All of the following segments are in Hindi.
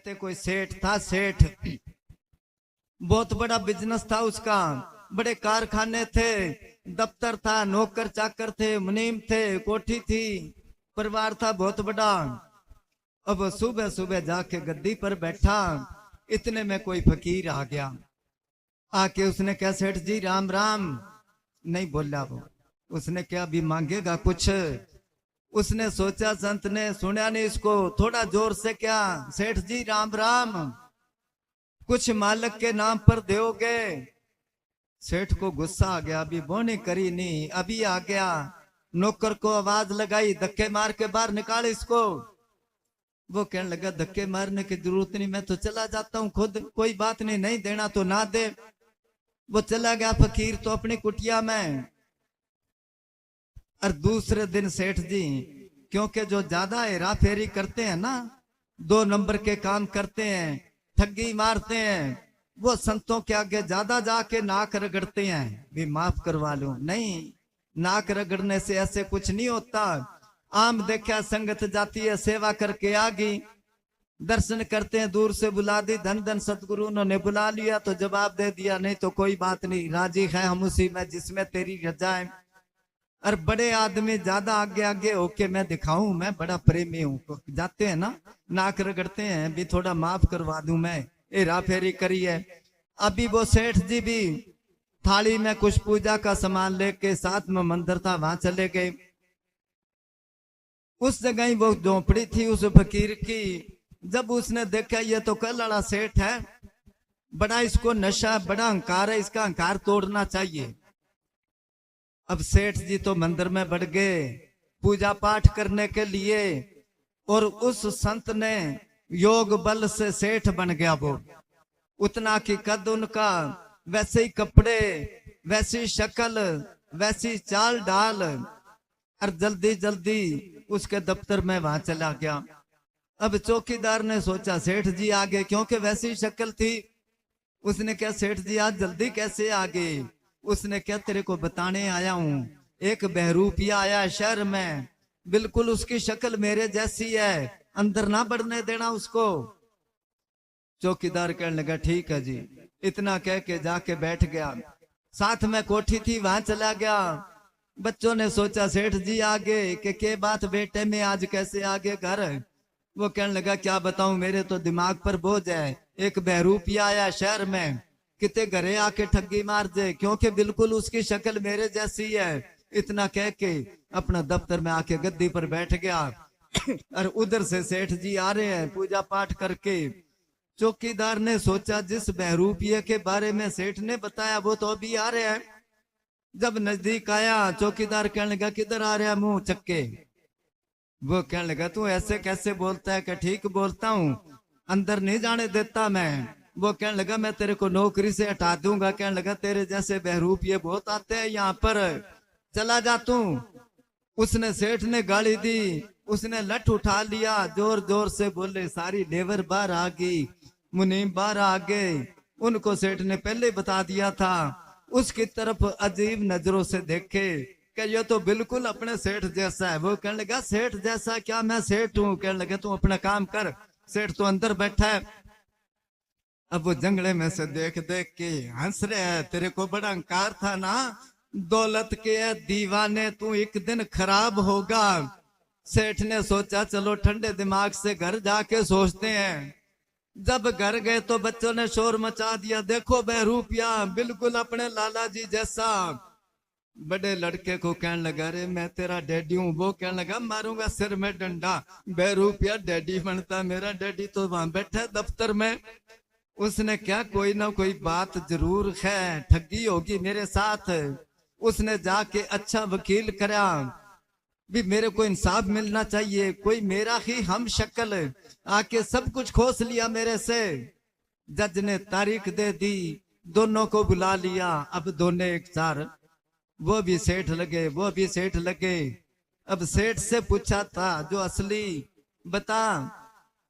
कहते कोई सेठ था, सेठ बहुत बड़ा बिजनेस था उसका, बड़े कारखाने थे, दफ्तर था, नौकर चाकर थे, मुनीम थे, कोठी थी, परिवार था बहुत बड़ा। अब सुबह सुबह जाके गद्दी पर बैठा, इतने में कोई फकीर आ गया। आके उसने कहा सेठ जी राम राम। नहीं बोला वो, उसने क्या भी मांगेगा कुछ। उसने सोचा संत ने सुना नहीं इसको, थोड़ा जोर से क्या सेठ जी राम राम, कुछ मालिक के नाम पर दोगे। सेठ को गुस्सा आ गया, अभी बोनी करी नहीं, अभी आ गया। नौकर को आवाज लगाई, धक्के मार के बाहर निकाल इसको। वो कहने लगा धक्के मारने की जरूरत नहीं, मैं तो चला जाता हूँ खुद, कोई बात नहीं, नहीं देना तो ना दे। वो चला गया फकीर तो अपनी कुटिया में। और दूसरे दिन सेठ जी, क्योंकि जो ज्यादा हेरा फेरी करते हैं ना, 2 नंबर के काम करते हैं, ठगी मारते हैं, वो संतों के आगे ज्यादा जाके नाक रगड़ते हैं, भी माफ करवा लो। नहीं, नाक रगड़ने से ऐसे कुछ नहीं होता। आम देखा संगत जाती है, सेवा करके आ गई, दर्शन करते हैं, दूर से बुला दी, धन धन सतगुरु उन्होंने बुला लिया तो जवाब दे दिया, नहीं तो कोई बात नहीं, राजी है हम उसी में जिसमें तेरी रजा है। और बड़े आदमी ज्यादा आगे आगे होके मैं दिखाऊं मैं बड़ा प्रेमी हूँ, जाते हैं ना नाक रगड़ते हैं, भी थोड़ा माफ करवा दूं मैं, हेरा फेरी करी है। अभी वो सेठ जी भी थाली में कुछ पूजा का सामान लेके, साथ में मंदिर था, वहां चले गए। उस जगह ही वो झोपड़ी थी उस फकीर की। जब उसने देखा ये तो कल वाला सेठ है, बड़ा इसको नशा, बड़ा अहंकार है, इसका अहंकार तोड़ना चाहिए। अब सेठ जी तो मंदिर में बढ़ गए पूजा पाठ करने के लिए, और उस संत ने योग बल से सेठ बन गया। वो उतना की कद उनका, वैसे ही कपड़े, वैसी शक्ल, वैसी चाल डाल, और जल्दी जल्दी उसके दफ्तर में वहां चला गया। अब चौकीदार ने सोचा सेठ जी आ गए, क्योंकि वैसी शक्ल थी। उसने क्या सेठ जी आज जल्दी कैसे आ गए। उसने क्या तेरे को बताने आया हूं, एक बहरूपिया आया शहर में, बिल्कुल उसकी शक्ल मेरे जैसी है, अंदर ना बढ़ने देना उसको। चौकीदार कहने लगा ठीक है जी। इतना कह के जाके बैठ गया। साथ में कोठी थी, वहां चला गया। बच्चों ने सोचा सेठ जी आ गए, के बात बेटे में आज कैसे आ गए घर। वो कहने लगा क्या बताऊं, मेरे तो दिमाग पर बोझ है, एक बहरूपिया आया शहर में, कितने घरे आके ठगी मार दे, क्योंकि बिल्कुल उसकी शक्ल मेरे जैसी है। इतना कह के अपना दफ्तर में आके गद्दी पर बैठ गया। और उधर से सेठ जी आ रहे हैं पूजा पाठ करके। चौकीदार ने सोचा जिस बहरूपिये के बारे में सेठ ने बताया वो तो अभी आ रहे हैं। जब नजदीक आया चौकीदार कहने लगा किधर आ रहा मुंह चक्के। वो कहने लगा तू ऐसे कैसे बोलता है, कि ठीक बोलता हूँ, अंदर नहीं जाने देता मैं। वो कहने लगा मैं तेरे को नौकरी से हटा दूंगा। कहने लगा तेरे जैसे बहरूपिये बहुत आते हैं यहाँ पर, चला जा तू। उसने सेठ ने गाली दी, उसने लठ उठा लिया, जोर जोर से बोले, सारी लेबर बाहर आ गई, मुनीम बाहर आ गए। उनको सेठ ने पहले बता दिया था। उसकी तरफ अजीब नजरों से देखे कि ये तो बिल्कुल अपने सेठ जैसा है। वो कहने लगा सेठ जैसा क्या, मैं सेठ हूँ। कहने लगे तू अपना काम कर, सेठ तो अंदर बैठा है। अब वो जंगले में से देख देख के हंस रहे हैं, तेरे को बड़ा अहंकार था ना, दौलत के दीवाने, तू एक दिन खराब होगा। सेठ ने सोचा चलो ठंडे दिमाग से घर जाके सोचते हैं। जब घर गए तो बच्चों ने शोर मचा दिया, देखो बहरूपिया बिल्कुल अपने लाला जी जैसा। बड़े लड़के को कहने लगा अरे मैं तेरा डैडी हूँ। वो कहने लगा मारूंगा सिर में डंडा, बहरूपिया डैडी बनता, मेरा डैडी तो वहां बैठा दफ्तर में। उसने क्या कोई ना कोई बात जरूर है, ठगी होगी मेरे साथ। उसने जाके अच्छा वकील करा, भी मेरे को इंसाफ मिलना चाहिए, कोई मेरा ही हम शक्ल आके सब कुछ खोस लिया मेरे से। जज ने तारीख दे दी, दोनों को बुला लिया। अब दोनों एक सार, वो भी सेठ लगे, वो भी सेठ लगे। अब सेठ से पूछा था जो असली, बता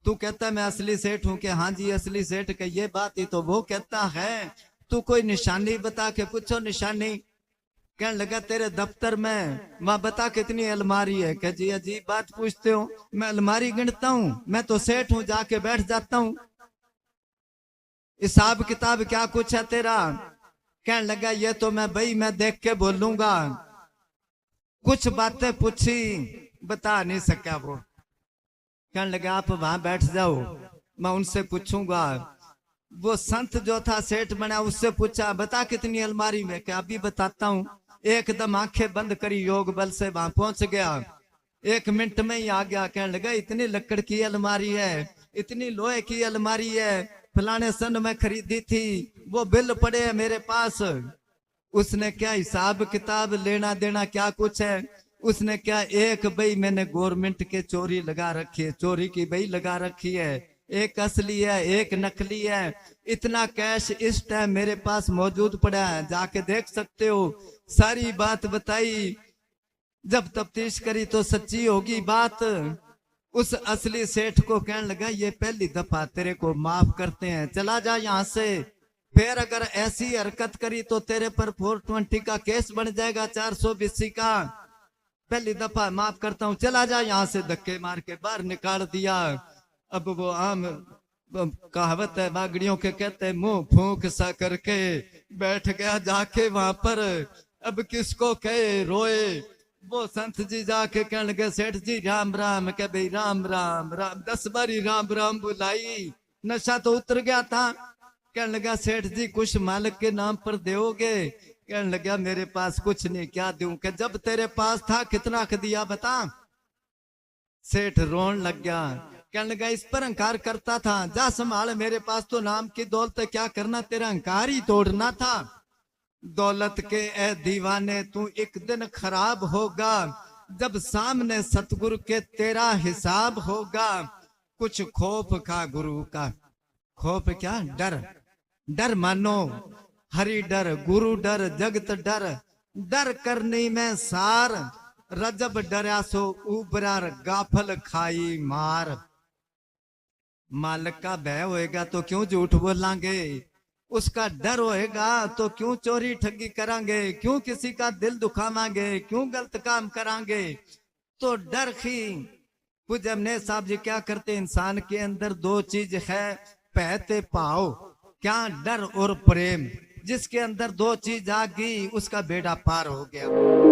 तू कहता मैं असली सेठ हूं, कि हाँ जी असली सेठ के ये बात ही तो वो कहता है, तू कोई निशानी बता के पूछो निशानी। कहने लगा तेरे दफ्तर में वहां बता कितनी अलमारी है। कह जी अजीब बात पूछते हो, मैं अलमारी गिनता हूँ, मैं तो सेठ हूँ, जाके बैठ जाता हूँ। हिसाब किताब क्या कुछ है तेरा? कहने लगा ये तो मैं देख के बोलूंगा। कुछ बातें पूछी, बता नहीं सका वो। कहने लगा आप वहां बैठ जाओ, मैं उनसे पूछूंगा। वो संत जो था सेठ बना, उससे पूछा बता कितनी अलमारी में? क्या अभी बताता हूँ। एकदम आंखें बंद करी, योग बल से वहां पहुंच गया, 1 मिनट में ही आ गया। कहने लगा इतनी लकड़ की अलमारी है, इतनी लोहे की अलमारी है, फलाने सन में खरीदी थी, वो बिल पड़े है मेरे पास। उसने क्या हिसाब किताब लेना देना क्या कुछ है? उसने क्या एक बई मैंने गवर्नमेंट के चोरी लगा रखी है, चोरी की बई लगा रखी है, एक असली है एक नकली है, इतना कैश इस टाइम मेरे पास मौजूद पड़ा है, जाके देख सकते हो। सारी बात बताई। जब तफ्तीश करी तो सच्ची होगी बात। उस असली सेठ को कहने लगा ये पहली दफा तेरे को माफ करते हैं, चला जा यहाँ से। फिर अगर ऐसी हरकत करी तो तेरे पर 420 का केस बन जाएगा, 420 का। पहली दफा माफ करता हूँ, चला जा यहाँ से। धक्के मार के बाहर निकाल दिया। अब वो आम कहावत है बागड़ियों के, कहते हैं मुंह फूंक सा करके बैठ गया जाके वहां पर। अब किसको कहे रोए। वो संत जी जाके कहने लगे सेठ जी राम राम। कह भाई राम राम राम, 10 बारी राम राम बुलाई, नशा तो उतर गया था। कहने लगा सेठ जी कुछ मालिक के नाम पर दोगे? कहने लगा मेरे पास कुछ नहीं, क्या दूं? कि जब तेरे पास था कितना दिया बता। सेठ रोन लग गया। कहने लगा इस पर अहंकार करता था, जा संभाल, मेरे पास तो नाम की दौलत, क्या करना, तेरा अहंकार ही तोड़ना था। दौलत के ए दीवाने तू एक दिन खराब होगा, जब सामने सतगुरु के तेरा हिसाब होगा। कुछ खौफ खा गुरु का, खौफ क्या, डर। डर मानो हरि डर, गुरु डर, जगत डर, डर करनी में सार। रजब डरा सो उबरार, गाफल खाई मार। मालिक का भय होएगा तो क्यों झूठ बोलांगे, उसका डर होएगा तो क्यों चोरी ठगी करांगे, क्यों किसी का दिल दुखावांगे, क्यों गलत काम करांगे। तो डर ही पूज्य अमने साहब जी क्या करते, इंसान के अंदर 2 चीज है, पहते पाओ, क्या, डर और प्रेम। जिसके अंदर 2 चीज आ गई उसका बेड़ा पार हो गया।